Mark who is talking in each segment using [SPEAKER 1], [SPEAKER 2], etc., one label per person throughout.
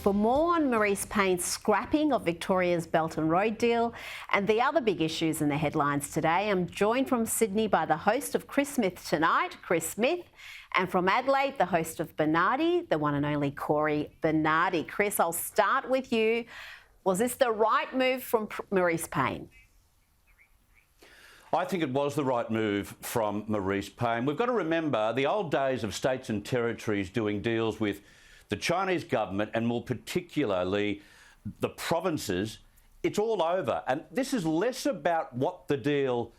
[SPEAKER 1] For more on Marise Payne's scrapping of Victoria's Belt and Road deal and the other big issues in the headlines today, I'm joined from Sydney by the host of Chris Smith Tonight, Chris Smith, and from Adelaide, the host of Bernardi, the one and only Corey Bernardi. Chris, I'll start with you. Was this the right move from Marise Payne?
[SPEAKER 2] I think it was the right move from Marise Payne. We've got to remember the old days of states and territories doing deals with the Chinese government and more particularly the provinces. It's all over. And this is less about what the deal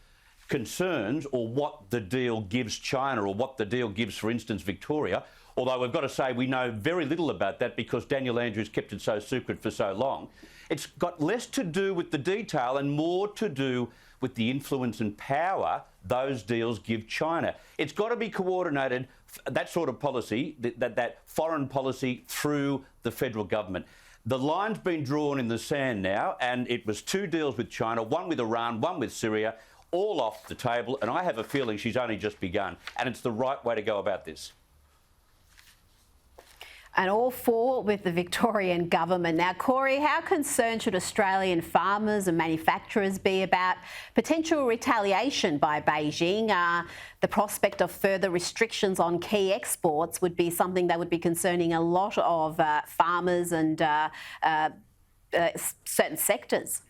[SPEAKER 2] concerns or what the deal gives China or what the deal gives, for instance, Victoria. Although we've got to say we know very little about that because Daniel Andrews kept it so secret for so long. It's got less to do with the detail and more to do with the influence and power those deals give China. It's got to be coordinated, that sort of policy, that foreign policy through the federal government. The line's been drawn in the sand now, and it was two deals with China, one with Iran, one with Syria, all off the table, and I have a feeling she's only just begun, and it's the right way to go about this.
[SPEAKER 1] And all four with the Victorian government. Now, Corey, how concerned should Australian farmers and manufacturers be about potential retaliation by Beijing? The prospect of further restrictions on key exports would be something that would be concerning a lot of farmers and certain sectors.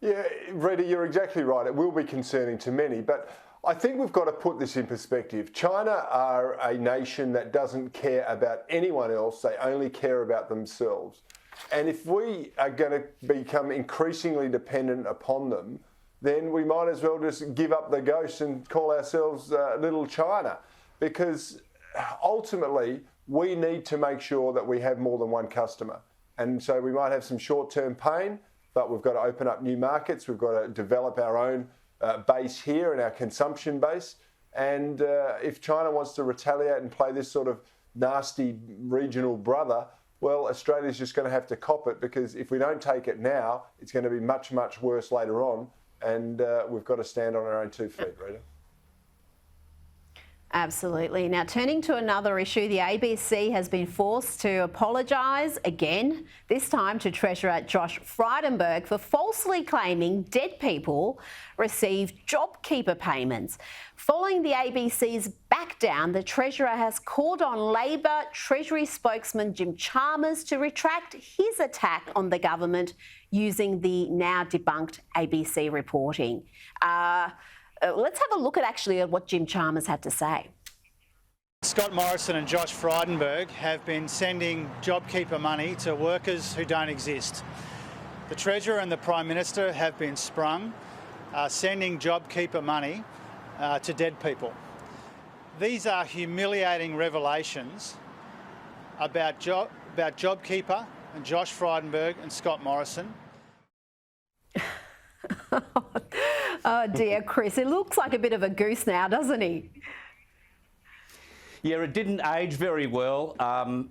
[SPEAKER 3] Yeah, Rita, you're exactly right. It will be concerning to many, but I think we've got to put this in perspective. China are a nation that doesn't care about anyone else. They only care about themselves. And if we are going to become increasingly dependent upon them, then we might as well just give up the ghost and call ourselves Little China. Because ultimately, we need to make sure that we have more than one customer. And so we might have some short-term pain, but we've got to open up new markets. We've got to develop our own base here and our consumption base. And if China wants to retaliate and play this sort of nasty regional brother, well, Australia's just going to have to cop it, because if we don't take it now, it's going to be much, much worse later on. And we've got to stand on our own 2 feet, Rita.
[SPEAKER 1] Absolutely. Now, turning to another issue, the ABC has been forced to apologise again, this time to Treasurer Josh Frydenberg for falsely claiming dead people received JobKeeper payments. Following the ABC's backdown, the Treasurer has called on Labor Treasury spokesman Jim Chalmers to retract his attack on the government using the now debunked ABC reporting. Let's have a look at what Jim Chalmers had to say.
[SPEAKER 4] Scott Morrison and Josh Frydenberg have been sending JobKeeper money to workers who don't exist. The Treasurer and the Prime Minister have been sprung sending JobKeeper money to dead people. These are humiliating revelations about JobKeeper and Josh Frydenberg and Scott Morrison.
[SPEAKER 1] Oh dear, Chris, it looks like a bit of a goose now, doesn't he?
[SPEAKER 2] Yeah, it didn't age very well.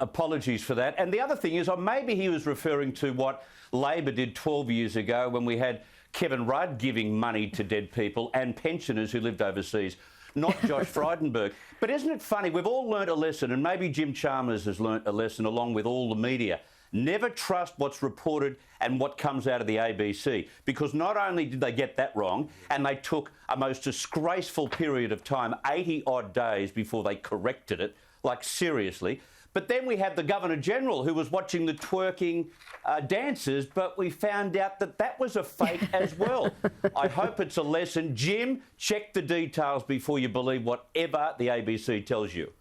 [SPEAKER 2] Apologies for that. And the other thing is, maybe he was referring to what Labor did 12 years ago when we had Kevin Rudd giving money to dead people and pensioners who lived overseas, not Josh Frydenberg. But isn't it funny? We've all learnt a lesson, and maybe Jim Chalmers has learnt a lesson along with all the media. Never trust what's reported and what comes out of the ABC, because not only did they get that wrong, and they took a most disgraceful period of time, 80-odd days before they corrected it, like seriously, but then we had the Governor-General who was watching the twerking dancers, but we found out that that was a fake as well. I hope it's a lesson. Jim, check the details before you believe whatever the ABC tells you.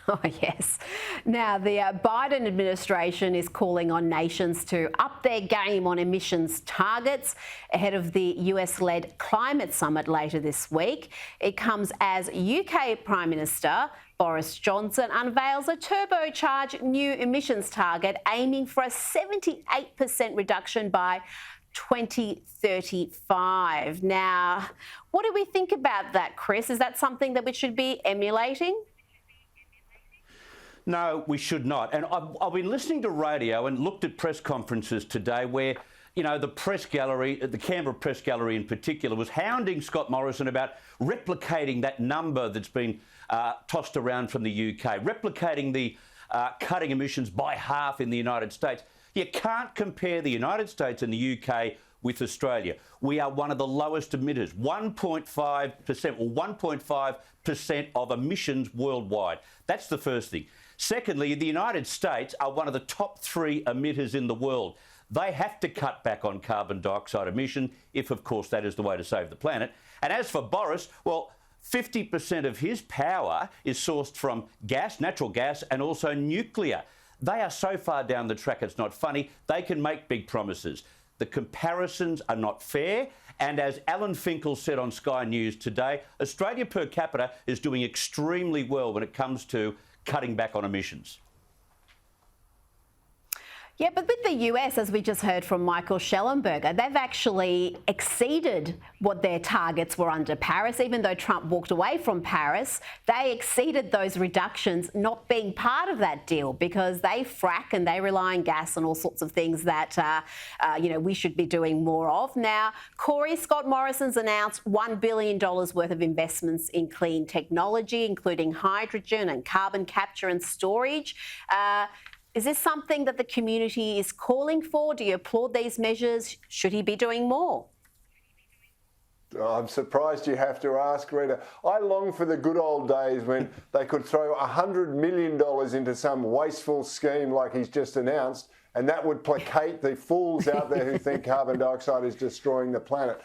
[SPEAKER 1] Oh, yes. Now, the Biden administration is calling on nations to up their game on emissions targets ahead of the US-led climate summit later this week. It comes as UK Prime Minister Boris Johnson unveils a turbocharged new emissions target aiming for a 78% reduction by 2035. Now, what do we think about that, Chris? Is that something that we should be emulating?
[SPEAKER 2] No, we should not. And I've been listening to radio and looked at press conferences today where you know, the press gallery, the Canberra Press Gallery in particular, was hounding Scott Morrison about replicating that number that's been tossed around from the UK, replicating the cutting emissions by half in the United States. You can't compare the United States and the UK with Australia. We are one of the lowest emitters, 1.5% or 1.5% of emissions worldwide. That's the first thing. Secondly, the United States are one of the top 3 emitters in the world. They have to cut back on carbon dioxide emission if, of course, that is the way to save the planet. And as for Boris, well, 50% of his power is sourced from gas, natural gas, and also nuclear. They are so far down the track, it's not funny. They can make big promises. The comparisons are not fair. And as Alan Finkle said on Sky News today, Australia per capita is doing extremely well when it comes to cutting back on emissions.
[SPEAKER 1] Yeah, but with the US, as we just heard from Michael Schellenberger, they've actually exceeded what their targets were under Paris. Even though Trump walked away from Paris, they exceeded those reductions not being part of that deal because they frack and they rely on gas and all sorts of things that, we should be doing more of. Now, Corey, Scott Morrison's announced $1 billion worth of investments in clean technology, including hydrogen and carbon capture and storage. Is this something that the community is calling for? Do you applaud these measures? Should he be doing more?
[SPEAKER 3] I'm surprised you have to ask, Rita. I long for the good old days when they could throw $100 million into some wasteful scheme like he's just announced, and that would placate the fools out there who think carbon dioxide is destroying the planet.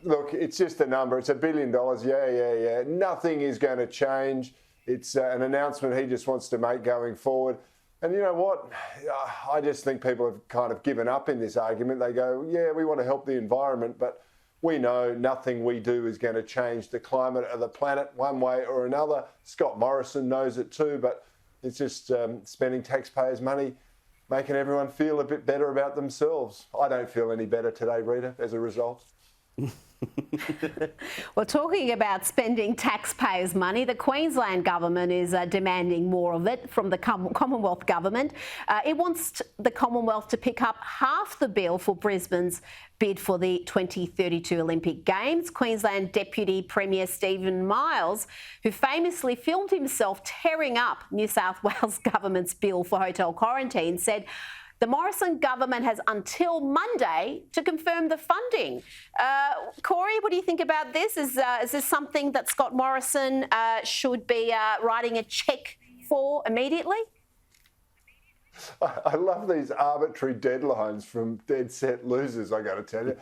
[SPEAKER 3] Look, it's just a number. It's $1 billion. Yeah. Nothing is going to change. It's an announcement he just wants to make going forward. And you know what? I just think people have kind of given up in this argument. They go, yeah, we want to help the environment, but we know nothing we do is going to change the climate of the planet one way or another. Scott Morrison knows it too, but it's just spending taxpayers' money, making everyone feel a bit better about themselves. I don't feel any better today, Rita, as a result.
[SPEAKER 1] Well, talking about spending taxpayers' money, the Queensland government is demanding more of it from the Commonwealth government. It wants the Commonwealth to pick up half the bill for Brisbane's bid for the 2032 Olympic Games. Queensland Deputy Premier Stephen Miles, who famously filmed himself tearing up New South Wales government's bill for hotel quarantine, said the Morrison government has until Monday to confirm the funding. Corey, what do you think about this? Is this something that Scott Morrison should be writing a cheque for immediately?
[SPEAKER 3] I love these arbitrary deadlines from dead set losers, I got to tell you.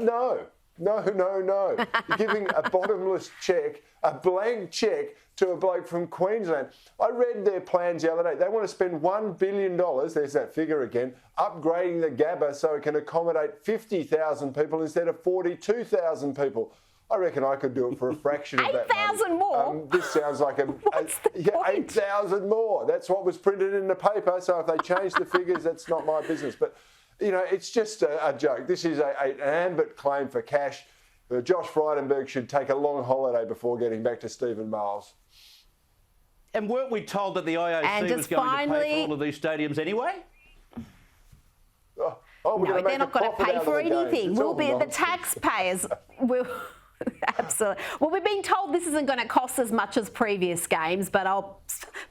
[SPEAKER 3] No. You're giving a bottomless cheque, a blank cheque to a bloke from Queensland. I read their plans the other day. They want to spend $1 billion, there's that figure again, upgrading the Gabba so it can accommodate 50,000 people instead of 42,000 people. I reckon I could do it for a fraction of that money.
[SPEAKER 1] 8,000 more?
[SPEAKER 3] This sounds like 8,000 more. That's what was printed in the paper. So if they change the figures, that's not my business. But, you know, it's just a joke. This is an ambit claim for cash. Josh Frydenberg should take a long holiday before getting back to Stephen Miles.
[SPEAKER 2] And weren't we told that the IOC was going to pay for all of these stadiums anyway?
[SPEAKER 1] No, they're not going to pay for anything. We'll be the taxpayers. Absolutely. Well, we're being told this isn't going to cost as much as previous games, but I'll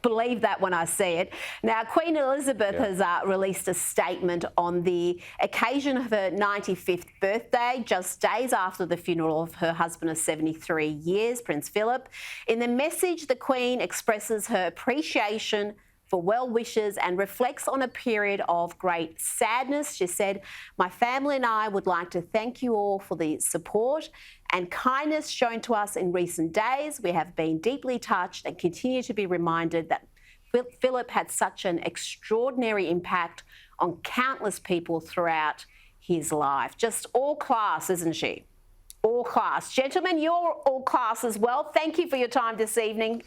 [SPEAKER 1] believe that when I see it. Now, Queen Elizabeth has released a statement on the occasion of her 95th birthday, just days after the funeral of her husband of 73 years, Prince Philip. In the message, the Queen expresses her appreciation for well wishes and reflects on a period of great sadness. She said, "My family and I would like to thank you all for the support and kindness shown to us in recent days. We have been deeply touched and continue to be reminded that Philip had such an extraordinary impact on countless people throughout his life." Just all class, isn't she? All class. Gentlemen, you're all class as well. Thank you for your time this evening.